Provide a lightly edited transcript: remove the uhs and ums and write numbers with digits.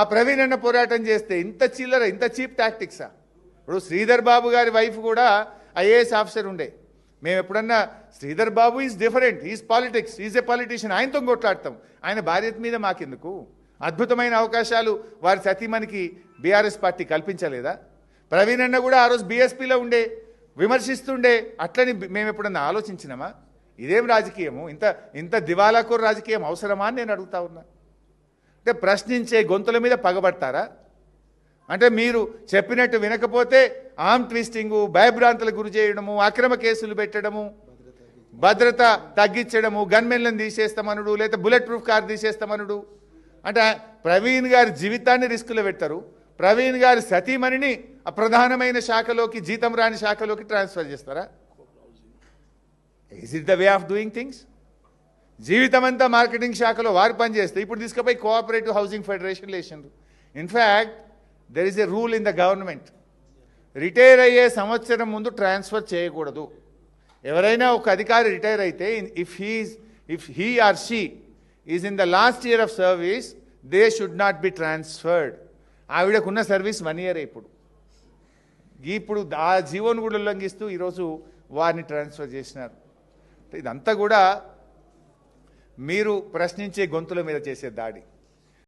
ఆ ప్రవీణ్ అన్న పోరాటం చేస్తే ఇంత చిల్లర, ఇంత చీప్ టాక్టిక్సా? ఇప్పుడు శ్రీధర్ బాబు గారి వైఫ్ కూడా ఐఏఎస్ ఆఫీసర్ ఉండే. మేము ఎప్పుడన్నా Sridhar Babu is different, is politics, is a politician, ఆయనతో కొట్లాడతాం. ఆయన భార్య మీద మాకెందుకు? అద్భుతమైన అవకాశాలు వారి సతీమణికి బీఆర్ఎస్ పార్టీ కల్పించలేదా? ప్రవీణ్ అన్న కూడా ఆ రోజు బీఎస్పీలో ఉండే, విమర్శిస్తుండే. అట్లని మేము ఎప్పుడన్నా ఆలోచించినామా? ఇదేం రాజకీయము? ఇంత దివాలాకోరు రాజకీయం అవసరమా అని నేను అడుగుతా ఉన్నా. అంటే ప్రశ్నించే గొంతుల మీద పగబడతారా? అంటే మీరు చెప్పినట్టు వినకపోతే ఆర్మ్ ట్విస్టింగు, భయభ్రాంతులకు గురి చేయడము, అక్రమ కేసులు పెట్టడము, భద్రత తగ్గించడము, గన్మెన్లను తీసేస్తామనుడు, లేదా బుల్లెట్ ప్రూఫ్ కార్ తీసేస్తామనుడు. అంటే ప్రవీణ్ గారి జీవితాన్ని రిస్కులో పెట్టారు. ప్రవీణ్ గారి సతీమణిని అప్రధానమైన శాఖలోకి, జీతం రాని శాఖలోకి ట్రాన్స్ఫర్ చేస్తారా? Is it the way of doing things? జీవితం అంతా మార్కెటింగ్ శాఖలో వారు పనిచేస్తే ఇప్పుడు తీసుకుపోయి కోఆపరేటివ్ హౌసింగ్ ఫెడరేషన్ లేచిండ్రు. In fact there is a rule in the government, retire అయ్యే సంవత్సరం ముందు ట్రాన్స్ఫర్ చేయకూడదు. ఎవరైనా ఒక అధికారి రిటైర్ అయితే if he or she is in the last year of service, they should not be transferred. ఆవిడకున్న సర్వీస్ 1 year. ఇప్పుడు ఆ జీవోను కూడా ఉల్లంఘిస్తూ ఈరోజు వారిని ట్రాన్స్ఫర్ చేసినారు. ఇదంతా కూడా మీరు ప్రశ్నించే గొంతుల మీద చేసే దాడి.